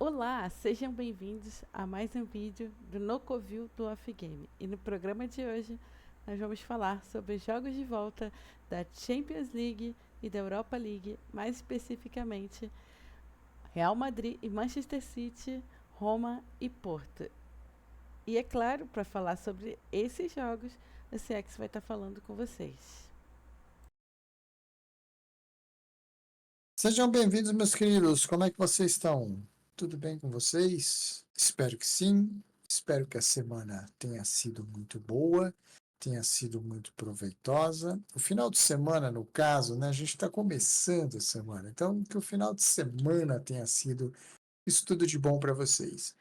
Olá, sejam bem-vindos a mais um vídeo do Nocovil do Off Game. E no programa de hoje nós vamos falar sobre os jogos de volta da Champions League e da Europa League, mais especificamente Real Madrid e Manchester City, Roma e Porto. E é claro, para falar sobre esses jogos, o CX vai estar falando com vocês. Sejam bem-vindos, meus queridos. Como é que vocês estão? Tudo bem com vocês? Espero que sim. Espero que a semana tenha sido muito boa, tenha sido muito proveitosa. O final de semana, no caso, né? A gente está começando a semana, então que o final de semana tenha sido isso tudo de bom para vocês.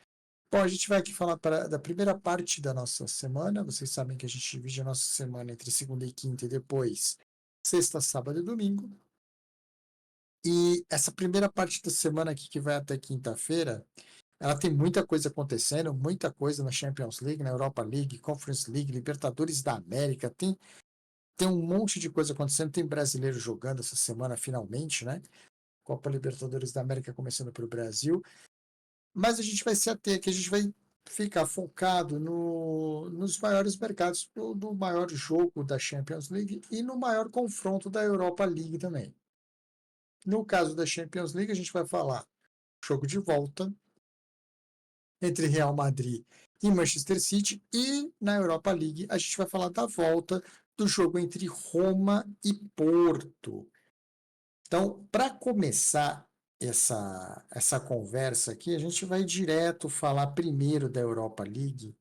Bom, a gente vai aqui falar da primeira parte da nossa semana. Vocês sabem que a gente divide a nossa semana entre segunda e quinta e depois sexta, sábado e domingo. E essa primeira parte da semana aqui, que vai até quinta-feira, ela tem muita coisa acontecendo, muita coisa na Champions League, na Europa League, Conference League, Libertadores da América, tem um monte de coisa acontecendo, tem brasileiro jogando essa semana finalmente, né? Copa Libertadores da América começando para o Brasil, mas a gente vai se ater aqui, a gente vai ficar focado nos maiores mercados, no maior jogo da Champions League e no maior confronto da Europa League também. No caso da Champions League, a gente vai falar jogo de volta entre Real Madrid e Manchester City, e na Europa League a gente vai falar da volta do jogo entre Roma e Porto. Então, para começar essa conversa aqui, a gente vai direto falar primeiro da Europa League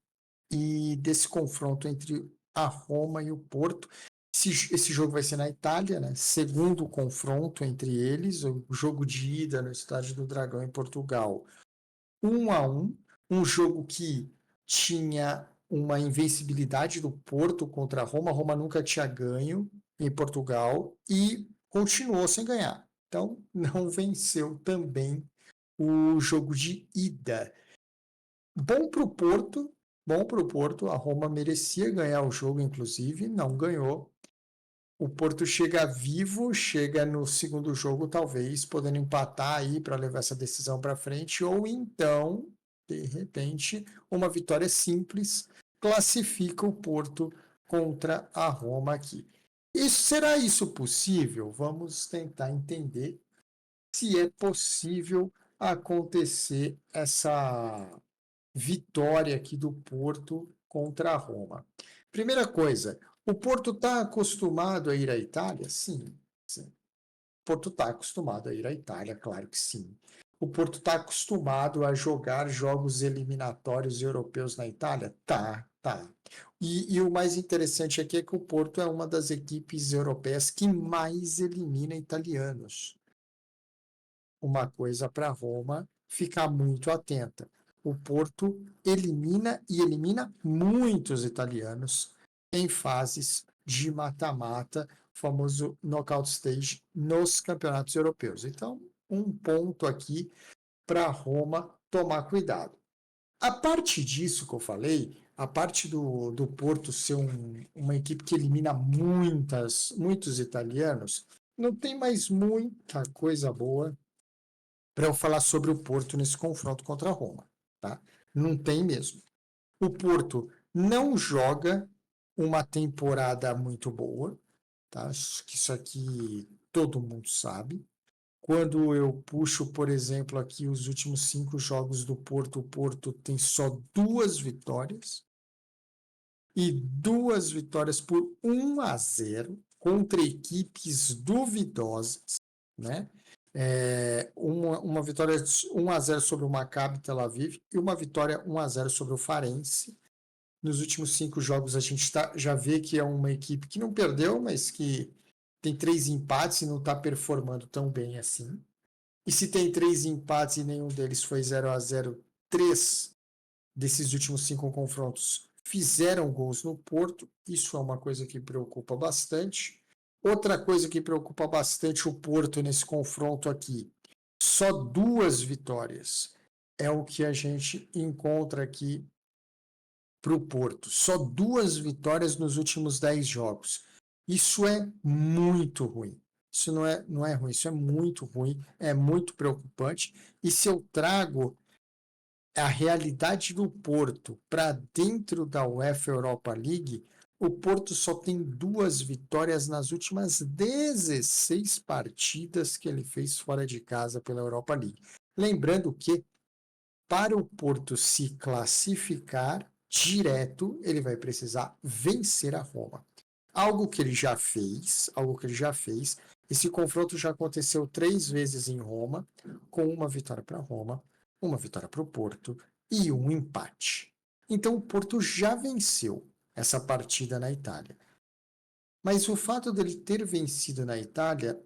e desse confronto entre a Roma e o Porto. Esse jogo vai ser na Itália, né? Segundo confronto entre eles, o jogo de ida no Estádio do Dragão em Portugal, 1-1, um jogo que tinha uma invencibilidade do Porto contra a Roma. A Roma nunca tinha ganho em Portugal e continuou sem ganhar. Então, não venceu também o jogo de ida. Bom para o Porto, bom para o Porto. A Roma merecia ganhar o jogo, inclusive, não ganhou. O Porto chega vivo, chega no segundo jogo, talvez, podendo empatar aí para levar essa decisão para frente, ou então, de repente, uma vitória simples classifica o Porto contra a Roma aqui. Será isso possível? Vamos tentar entender se é possível acontecer essa vitória aqui do Porto contra a Roma. Primeira coisa, o Porto está acostumado a ir à Itália? Sim, sim. O Porto está acostumado a ir à Itália, claro que sim. O Porto está acostumado a jogar jogos eliminatórios europeus na Itália? Tá, tá. E o mais interessante aqui é que o Porto é uma das equipes europeias que mais elimina italianos. Uma coisa para Roma ficar muito atenta. O Porto elimina e elimina muitos italianos em fases de mata-mata, famoso knockout stage, nos campeonatos europeus. Então, um ponto aqui para Roma tomar cuidado. A parte disso que eu falei, a parte do Porto ser uma equipe que elimina muitos italianos, não tem mais muita coisa boa para eu falar sobre o Porto nesse confronto contra a Roma. Tá? Não tem mesmo. O Porto não joga uma temporada muito boa, tá? Acho que isso aqui todo mundo sabe. Quando eu puxo, por exemplo, aqui os últimos 5 jogos do Porto, o Porto tem só 2 vitórias, e 2 vitórias por 1-0 contra equipes duvidosas, né? Uma vitória 1-0 sobre o Maccabi Tel Aviv e uma vitória 1-0 sobre o Farense. Nos últimos 5 jogos a gente já vê que é uma equipe que não perdeu, mas que tem 3 empates e não está performando tão bem assim. E se tem 3 empates e nenhum deles foi 0-0, 3 desses últimos 5 confrontos fizeram gols no Porto. Isso é uma coisa que preocupa bastante. Outra coisa que preocupa bastante o Porto nesse confronto aqui, só 2 vitórias é o que a gente encontra aqui para o Porto. Só 2 vitórias nos últimos 10 jogos. Isso é muito ruim. Isso não é ruim, isso é muito ruim, é muito preocupante. E se eu trago a realidade do Porto para dentro da UEFA Europa League, o Porto só tem 2 vitórias nas últimas 16 partidas que ele fez fora de casa pela Europa League. Lembrando que para o Porto se classificar direto, ele vai precisar vencer a Roma. Algo que ele já fez. Esse confronto já aconteceu 3 vezes em Roma, com uma vitória para Roma, uma vitória para o Porto e um empate. Então o Porto já venceu essa partida na Itália. Mas o fato dele ter vencido na Itália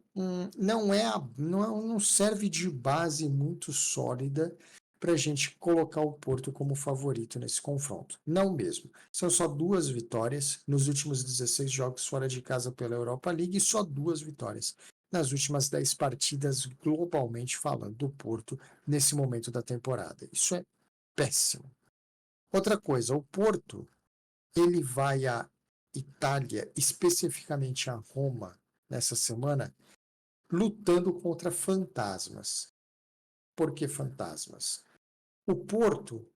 não serve de base muito sólida para a gente colocar o Porto como favorito nesse confronto. Não mesmo. São só 2 vitórias nos últimos 16 jogos fora de casa pela Europa League e só 2 vitórias nas últimas 10 partidas, globalmente falando, do Porto nesse momento da temporada. Isso é péssimo. Outra coisa, o Porto ele vai à Itália, especificamente a Roma, nessa semana, lutando contra fantasmas. Por que fantasmas? O Porto,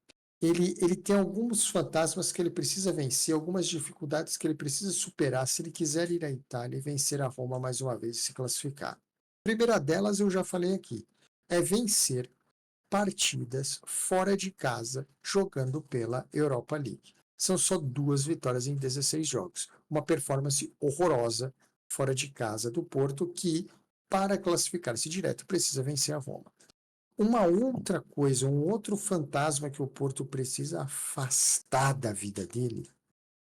ele tem alguns fantasmas que ele precisa vencer, algumas dificuldades que ele precisa superar se ele quiser ir à Itália e vencer a Roma mais uma vez e se classificar. A primeira delas eu já falei aqui, é vencer partidas fora de casa jogando pela Europa League. São só 2 vitórias em 16 jogos. Uma performance horrorosa fora de casa do Porto que, para classificar-se direto, precisa vencer a Roma. Uma outra coisa, um outro fantasma que o Porto precisa afastar da vida dele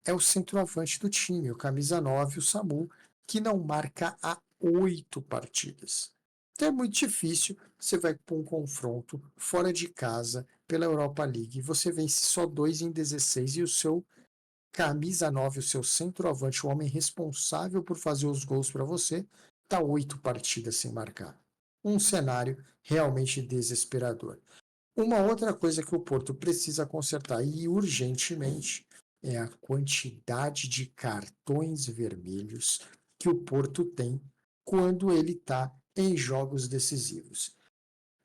é o centroavante do time, o camisa 9, o Samu, que não marca há 8 partidas. Então é muito difícil, você vai para um confronto fora de casa pela Europa League, você vence só 2 em 16 e o seu camisa 9, o seu centroavante, o homem responsável por fazer os gols para você, está 8 partidas sem marcar. Um cenário realmente desesperador. Uma outra coisa que o Porto precisa consertar, e urgentemente, é a quantidade de cartões vermelhos que o Porto tem quando ele está em jogos decisivos.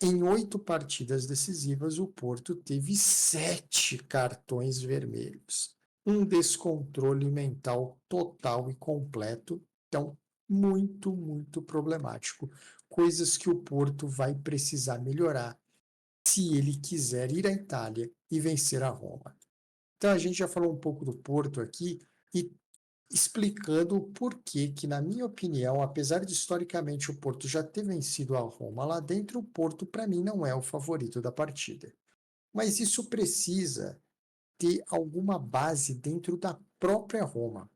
Em 8 partidas decisivas, o Porto teve 7 cartões vermelhos. Um descontrole mental total e completo. Então, muito, muito problemático. Coisas que o Porto vai precisar melhorar se ele quiser ir à Itália e vencer a Roma. Então a gente já falou um pouco do Porto aqui e explicando o porquê que, na minha opinião, apesar de historicamente o Porto já ter vencido a Roma lá dentro, o Porto para mim não é o favorito da partida. Mas isso precisa ter alguma base dentro da própria Roma.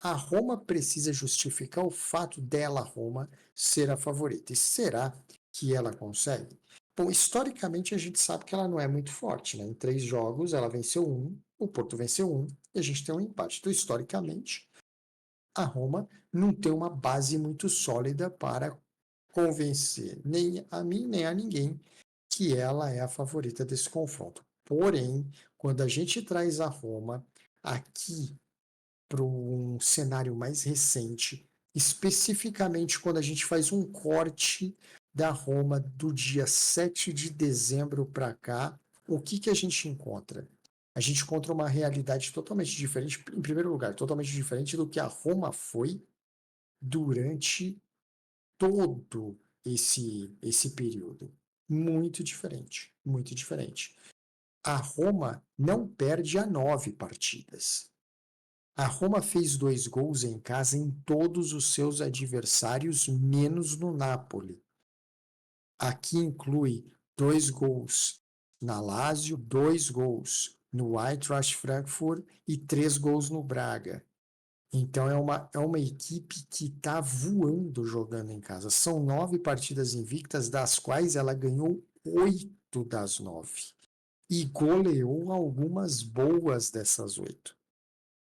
A Roma precisa justificar o fato dela, Roma, ser a favorita. E será que ela consegue? Bom, historicamente a gente sabe que ela não é muito forte, né? Em 3 jogos ela venceu um, o Porto venceu um, e a gente tem um empate. Então, historicamente, a Roma não tem uma base muito sólida para convencer nem a mim nem a ninguém que ela é a favorita desse confronto. Porém, quando a gente traz a Roma aqui para um cenário mais recente, especificamente quando a gente faz um corte da Roma do dia 7 de dezembro para cá, o que a gente encontra? A gente encontra uma realidade totalmente diferente, em primeiro lugar, totalmente diferente do que a Roma foi durante todo esse período. Muito diferente, muito diferente. A Roma não perde a 9 partidas. A Roma fez 2 gols em casa em todos os seus adversários, menos no Napoli. Aqui inclui 2 gols na Lazio, 2 gols no Eintracht Frankfurt e 3 gols no Braga. Então é uma equipe que está voando jogando em casa. São 9 partidas invictas, das quais ela ganhou 8 das 9. E goleou algumas boas dessas 8.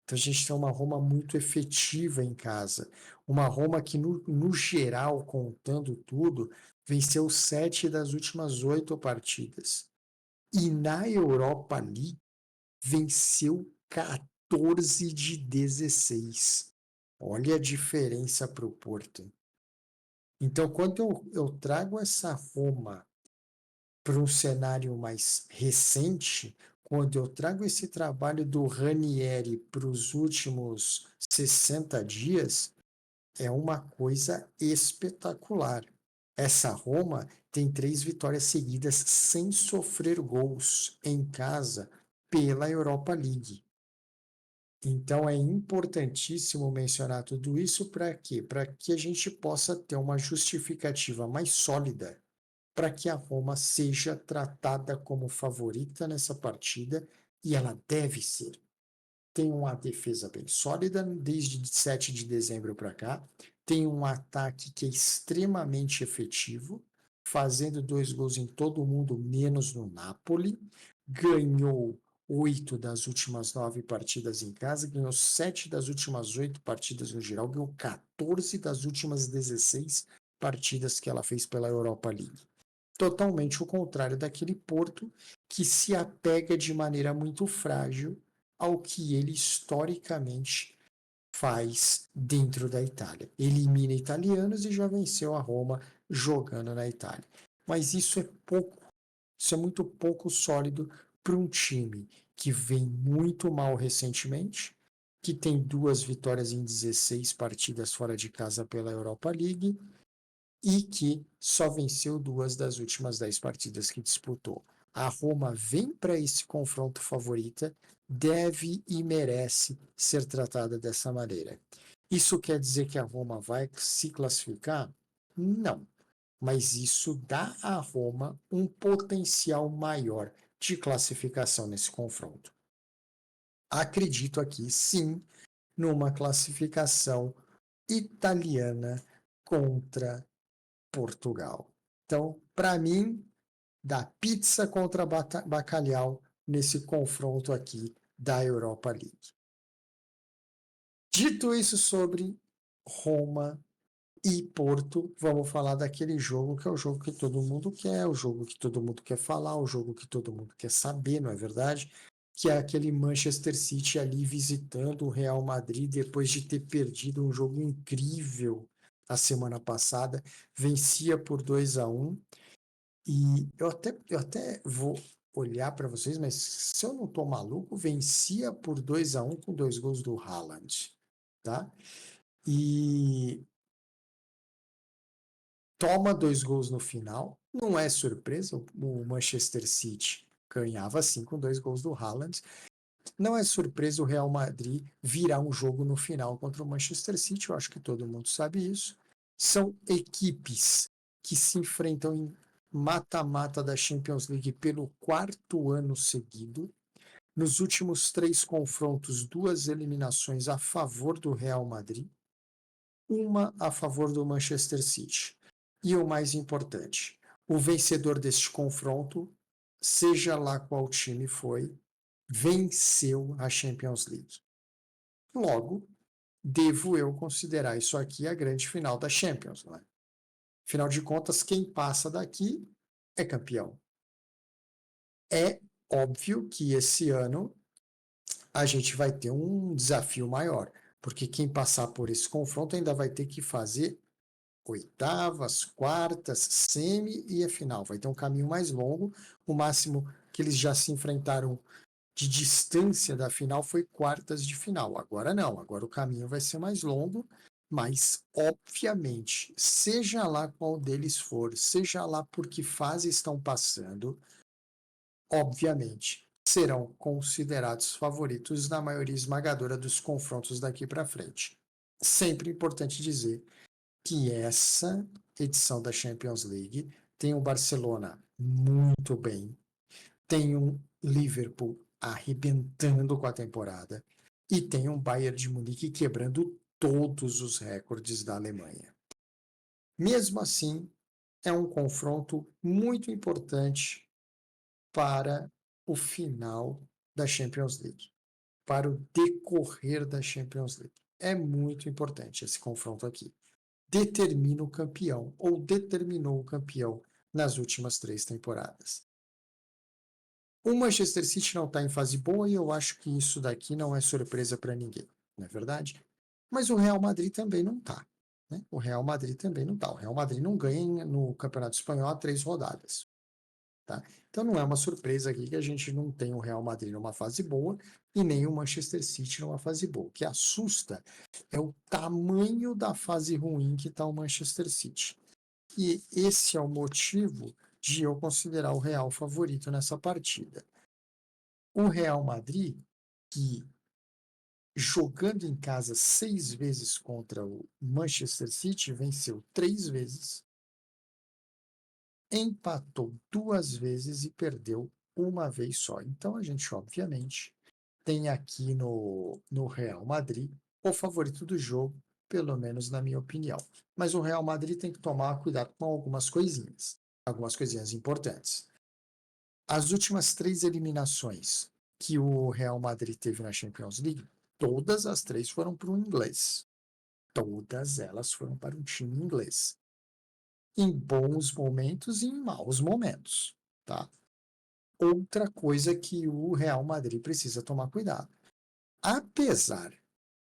Então a gente tem uma Roma muito efetiva em casa. Uma Roma que, no geral, contando tudo, venceu 7 das últimas 8 partidas. E na Europa League, venceu 14 de 16. Olha a diferença para o Porto. Então, quando eu trago essa Roma para um cenário mais recente, quando eu trago esse trabalho do Ranieri para os últimos 60 dias, é uma coisa espetacular. Essa Roma tem 3 vitórias seguidas sem sofrer gols em casa pela Europa League. Então é importantíssimo mencionar tudo isso para quê? Para que a gente possa ter uma justificativa mais sólida para que a Roma seja tratada como favorita nessa partida, e ela deve ser. Tem uma defesa bem sólida desde 7 de dezembro para cá, tem um ataque que é extremamente efetivo, fazendo 2 gols em todo mundo, menos no Napoli, ganhou 8 das últimas 9 partidas em casa, ganhou 7 das últimas 8 partidas no geral, ganhou 14 das últimas 16 partidas que ela fez pela Europa League. Totalmente o contrário daquele Porto que se apega de maneira muito frágil ao que ele historicamente faz dentro da Itália. Elimina italianos e já venceu a Roma jogando na Itália. Mas isso é pouco, isso é muito pouco sólido para um time que vem muito mal recentemente, que tem 2 vitórias em 16 partidas fora de casa pela Europa League e que só venceu 2 das últimas 10 partidas que disputou. A Roma vem para esse confronto favorita, deve e merece ser tratada dessa maneira. Isso quer dizer que a Roma vai se classificar? Não, mas isso dá à Roma um potencial maior de classificação nesse confronto. Acredito aqui, sim, numa classificação italiana contra Portugal. Então, para mim, dá pizza contra bacalhau nesse confronto aqui da Europa League. Dito isso sobre Roma e Porto, vamos falar daquele jogo que é o jogo que todo mundo quer, o jogo que todo mundo quer falar, o jogo que todo mundo quer saber, não é verdade? Que é aquele Manchester City ali visitando o Real Madrid depois de ter perdido um jogo incrível a semana passada, vencia por 2-1. E eu até vou olhar para vocês, mas se eu não estou maluco, vencia por 2-1 com 2 gols do Haaland, tá? E toma 2 gols no final. Não é surpresa, o Manchester City ganhava assim com 2 gols do Haaland. Não é surpresa o Real Madrid virar um jogo no final contra o Manchester City, eu acho que todo mundo sabe isso. São equipes que se enfrentam em mata-mata da Champions League pelo 4º ano seguido. Nos últimos 3 confrontos, 2 eliminações a favor do Real Madrid, uma a favor do Manchester City. E o mais importante, o vencedor deste confronto, seja lá qual time foi, venceu a Champions League. Logo, devo eu considerar isso aqui a grande final da Champions, não é? Afinal de contas, quem passa daqui é campeão. É óbvio que esse ano a gente vai ter um desafio maior, porque quem passar por esse confronto ainda vai ter que fazer oitavas, quartas, semi e a final. Vai ter um caminho mais longo. O máximo que eles já se enfrentaram de distância da final foi quartas de final. Agora não, agora o caminho vai ser mais longo, mas obviamente, seja lá qual deles for, seja lá por que fase estão passando, obviamente serão considerados favoritos na maioria esmagadora dos confrontos daqui para frente. Sempre importante dizer que essa edição da Champions League tem o Barcelona muito bem, tem um Liverpool arrebentando com a temporada e tem um Bayern de Munique quebrando todos os recordes da Alemanha. Mesmo assim, é um confronto muito importante para o final da Champions League, para o decorrer da Champions League. É muito importante esse confronto aqui. Determina o campeão, ou determinou o campeão nas últimas 3 temporadas. O Manchester City não está em fase boa e eu acho que isso daqui não é surpresa para ninguém, não é verdade? Mas o Real Madrid também não está. Né? O Real Madrid também não está. O Real Madrid não ganha no Campeonato Espanhol há 3 rodadas. Tá? Então não é uma surpresa aqui que a gente não tem o Real Madrid numa fase boa e nem o Manchester City numa fase boa. O que assusta é o tamanho da fase ruim que está o Manchester City. E esse é o motivo de eu considerar o Real favorito nessa partida. O Real Madrid, que jogando em casa 6 vezes contra o Manchester City, venceu 3 vezes, empatou 2 vezes e perdeu uma vez só. Então a gente, obviamente, tem aqui no Real Madrid o favorito do jogo, pelo menos na minha opinião. Mas o Real Madrid tem que tomar cuidado com algumas coisinhas importantes. As últimas 3 eliminações que o Real Madrid teve na Champions League, todas as 3 foram para o inglês. Todas elas foram para um time inglês. Em bons momentos e em maus momentos, tá? Outra coisa que o Real Madrid precisa tomar cuidado. Apesar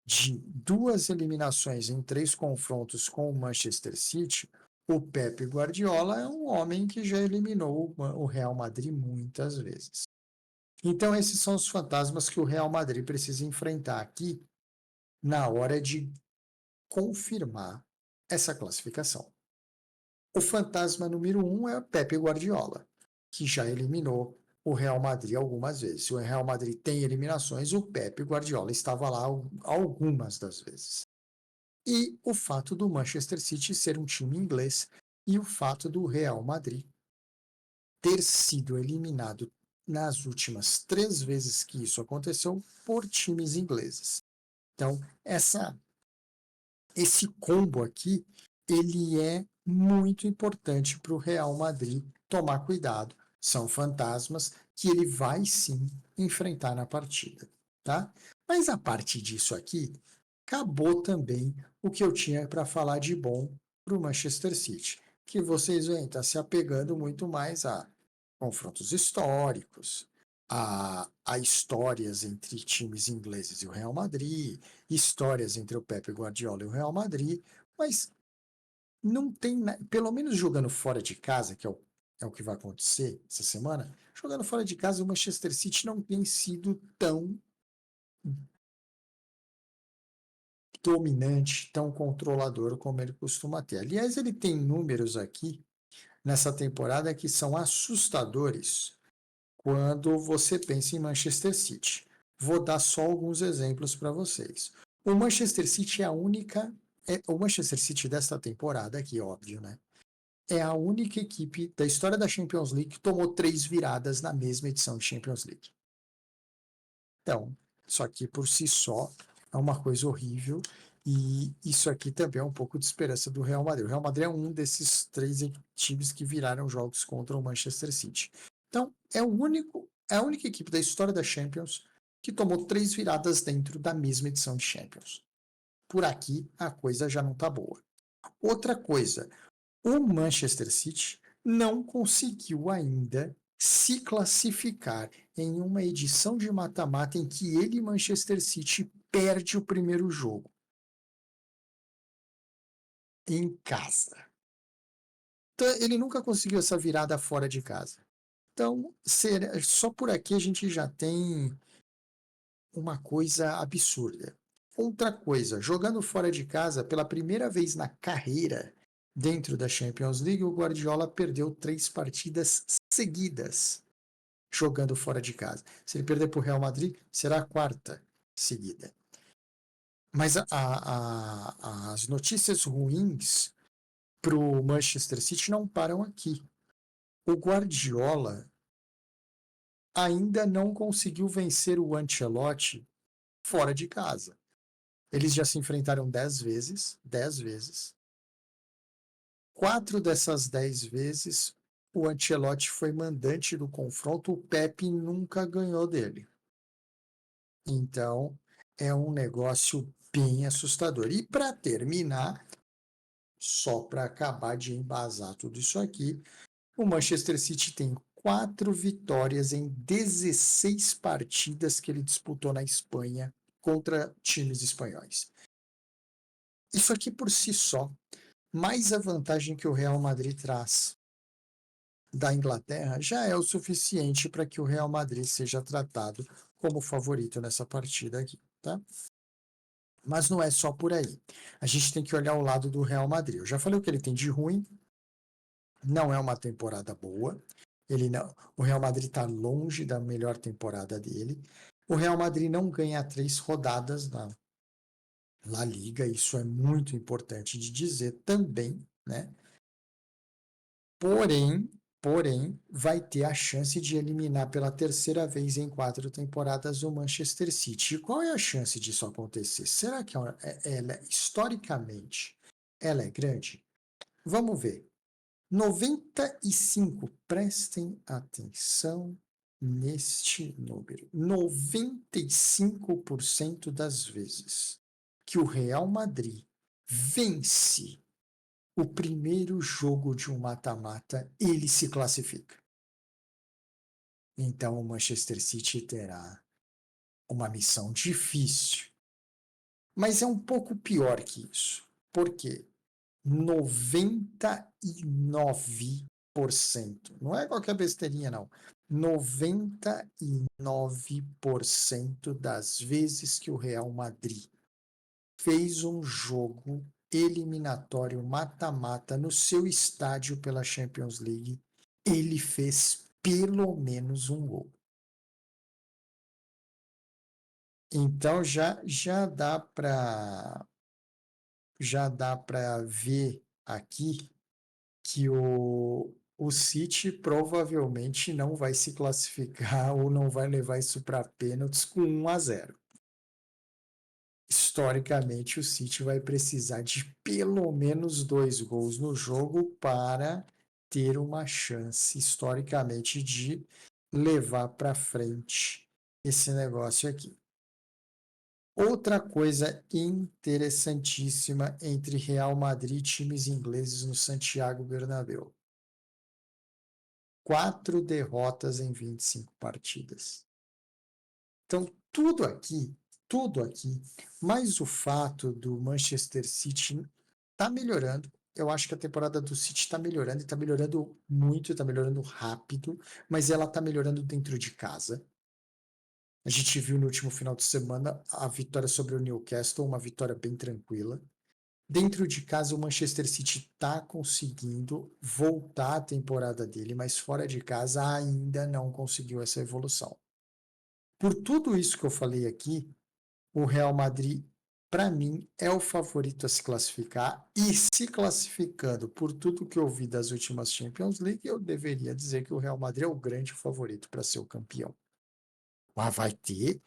de 2 eliminações em 3 confrontos com o Manchester City, o Pepe Guardiola é um homem que já eliminou o Real Madrid muitas vezes. Então esses são os fantasmas que o Real Madrid precisa enfrentar aqui na hora de confirmar essa classificação. O fantasma número 1 é o Pepe Guardiola, que já eliminou o Real Madrid algumas vezes. Se o Real Madrid tem eliminações, o Pepe Guardiola estava lá algumas das vezes. E o fato do Manchester City ser um time inglês e o fato do Real Madrid ter sido eliminado nas últimas 3 vezes que isso aconteceu por times ingleses. Então, esse combo aqui, ele é muito importante para o Real Madrid tomar cuidado. São fantasmas que ele vai sim enfrentar na partida, tá? Mas a partir disso aqui, acabou também o que eu tinha para falar de bom para o Manchester City, que vocês veem, está se apegando muito mais a confrontos históricos, a histórias entre times ingleses e o Real Madrid, histórias entre o Pepe Guardiola e o Real Madrid, mas não tem, pelo menos jogando fora de casa, que é o que vai acontecer essa semana, jogando fora de casa, o Manchester City não tem sido tão dominante, tão controlador como ele costuma ter. Aliás, ele tem números aqui nessa temporada que são assustadores quando você pensa em Manchester City. Vou dar só alguns exemplos para vocês. O Manchester City é a única. O Manchester City desta temporada, aqui, óbvio, né? É a única equipe da história da Champions League que tomou 3 viradas na mesma edição de Champions League. Então, isso aqui por si só é uma coisa horrível. E isso aqui também é um pouco de esperança do Real Madrid. O Real Madrid é um desses 3 times que viraram jogos contra o Manchester City. Então, é a única equipe da história da Champions que tomou 3 viradas dentro da mesma edição de Champions. Por aqui, a coisa já não está boa. Outra coisa, o Manchester City não conseguiu ainda se classificar em uma edição de mata-mata em que ele, Manchester City, perde o primeiro jogo em casa. Então, ele nunca conseguiu essa virada fora de casa. Então, só por aqui a gente já tem uma coisa absurda. Outra coisa, jogando fora de casa pela primeira vez na carreira dentro da Champions League, o Guardiola perdeu 3 partidas seguidas jogando fora de casa. Se ele perder para o Real Madrid, será a 4ª seguida. Mas as notícias ruins para o Manchester City não param aqui. O Guardiola ainda não conseguiu vencer o Ancelotti fora de casa. Eles já se enfrentaram 10 vezes, 10 vezes. 4 dessas 10 vezes, o Ancelotti foi mandante do confronto, o Pepe nunca ganhou dele. Então, é um negócio bem assustador. E para terminar, só para acabar de embasar tudo isso aqui, o Manchester City tem 4 vitórias em 16 partidas que ele disputou na Espanha contra times espanhóis. Isso aqui por si só, mais a vantagem que o Real Madrid traz da Inglaterra já é o suficiente para que o Real Madrid seja tratado como favorito nessa partida aqui, tá? Mas não é só por aí. A gente tem que olhar o lado do Real Madrid. Eu já falei o que ele tem de ruim, não é uma temporada boa. Ele não, o Real Madrid está longe da melhor temporada dele. O Real Madrid não ganha 3 rodadas na La Liga, isso é muito importante de dizer também, né? Porém, vai ter a chance de eliminar pela terceira vez em 4 temporadas o Manchester City. E qual é a chance disso acontecer? Será que ela, historicamente, ela é grande? Vamos ver. 95, prestem atenção neste número. 95% das vezes que o Real Madrid vence o primeiro jogo de um mata-mata, ele se classifica. Então o Manchester City terá uma missão difícil. Mas é um pouco pior que isso. Por quê? 99%, não é qualquer besteirinha, não. 99% das vezes que o Real Madrid fez um jogo eliminatório mata-mata no seu estádio pela Champions League, ele fez pelo menos um gol. Então já dá para ver aqui que o City provavelmente não vai se classificar ou não vai levar isso para pênaltis com 1-0. Historicamente, o City vai precisar de pelo menos 2 gols no jogo para ter uma chance, historicamente, de levar para frente esse negócio aqui. Outra coisa interessantíssima entre Real Madrid e times ingleses no Santiago Bernabéu. 4 derrotas em 25 partidas. Então, tudo aqui, mais o fato do Manchester City tá melhorando. Eu acho que a temporada do City está melhorando, e está melhorando muito, está melhorando rápido, mas ela está melhorando dentro de casa. A gente viu no último final de semana a vitória sobre o Newcastle, uma vitória bem tranquila. Dentro de casa, o Manchester City está conseguindo voltar à temporada dele, mas fora de casa ainda não conseguiu essa evolução. Por tudo isso que eu falei aqui, o Real Madrid, para mim, é o favorito a se classificar, e se classificando por tudo que eu vi das últimas Champions League, eu deveria dizer que o Real Madrid é o grande favorito para ser o campeão. Mas vai ter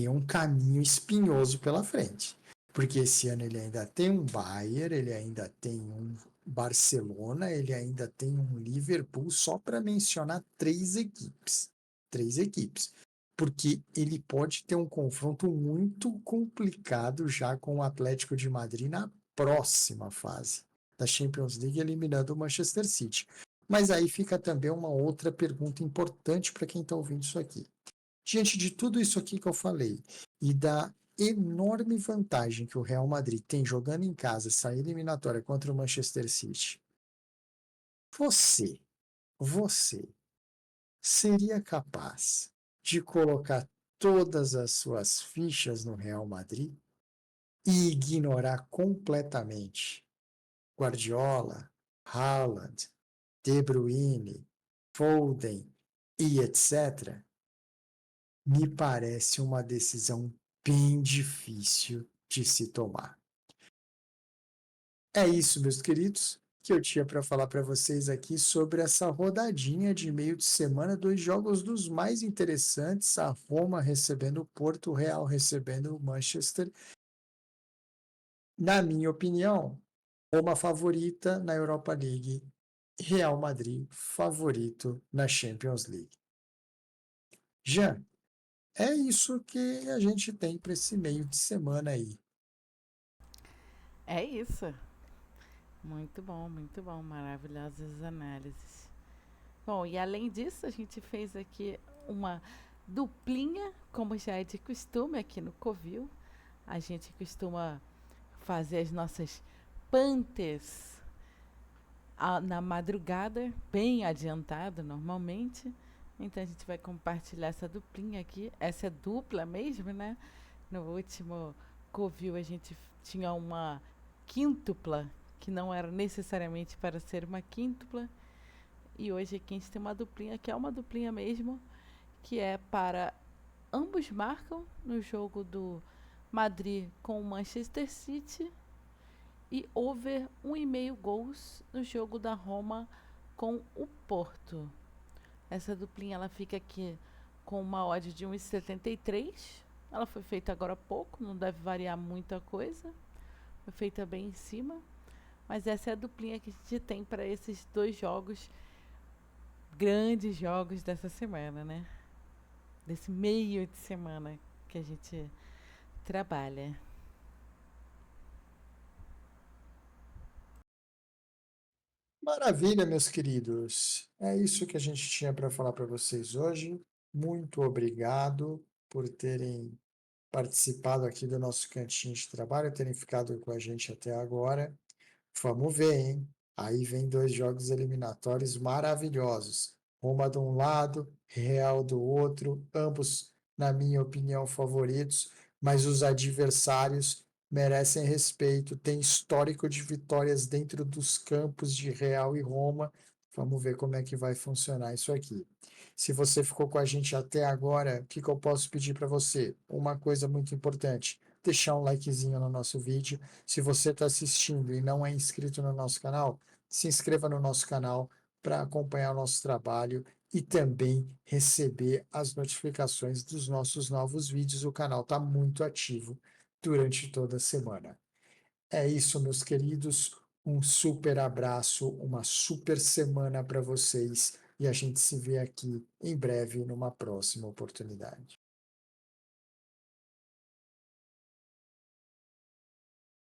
um caminho espinhoso pela frente. Porque esse ano ele ainda tem um Bayern, ele ainda tem um Barcelona, ele ainda tem um Liverpool, só para mencionar 3 equipes. 3 equipes. Porque ele pode ter um confronto muito complicado já com o Atlético de Madrid na próxima fase da Champions League, eliminando o Manchester City. Mas aí fica também uma outra pergunta importante para quem está ouvindo isso aqui. Diante de tudo isso aqui que eu falei e da enorme vantagem que o Real Madrid tem jogando em casa essa eliminatória contra o Manchester City, você seria capaz de colocar todas as suas fichas no Real Madrid e ignorar completamente Guardiola, Haaland, De Bruyne, Foden e etc.? Me parece uma decisão bem difícil de se tomar. É isso, meus queridos, que eu tinha para falar para vocês aqui sobre essa rodadinha de meio de semana, 2 jogos dos mais interessantes, a Roma recebendo o Porto, o Real recebendo o Manchester. Na minha opinião, Roma favorita na Europa League, Real Madrid favorito na Champions League. Jean, é isso que a gente tem para esse meio de semana aí. É isso. Muito bom, maravilhosas análises. Bom, e além disso, a gente fez aqui uma duplinha, como já é de costume aqui no Covil. A gente costuma fazer as nossas pantes na madrugada, bem adiantado normalmente. Então a gente vai compartilhar essa duplinha aqui. Essa é dupla mesmo, né? No último Covil a gente tinha uma quíntupla, que não era necessariamente para ser uma quíntupla. E hoje aqui a gente tem uma duplinha, que é uma duplinha mesmo, que é para ambos marcam no jogo do Madrid com o Manchester City e over 1,5 gols no jogo da Roma com o Porto. Essa duplinha ela fica aqui com uma odd de 1,73. Ela foi feita agora há pouco, não deve variar muita coisa. Foi feita bem em cima. Mas essa é a duplinha que a gente tem para esses dois jogos, grandes jogos dessa semana, né? Desse meio de semana que a gente trabalha. Maravilha, meus queridos. É isso que a gente tinha para falar para vocês hoje. Muito obrigado por terem participado aqui do nosso cantinho de trabalho, terem ficado com a gente até agora. Vamos ver, hein? Aí vem dois jogos eliminatórios maravilhosos. Roma de um lado, Real do outro, ambos, na minha opinião, favoritos, mas os adversários merecem respeito. Tem histórico de vitórias dentro dos campos de Real e Roma. Vamos ver como é que vai funcionar isso aqui. Se você ficou com a gente até agora, o que eu posso pedir para você? Uma coisa muito importante: deixar um likezinho no nosso vídeo. Se você está assistindo e não é inscrito no nosso canal, se inscreva no nosso canal para acompanhar o nosso trabalho e também receber as notificações dos nossos novos vídeos. O canal está muito ativo durante toda a semana. É isso, meus queridos. Um super abraço, uma super semana para vocês e a gente se vê aqui em breve numa próxima oportunidade.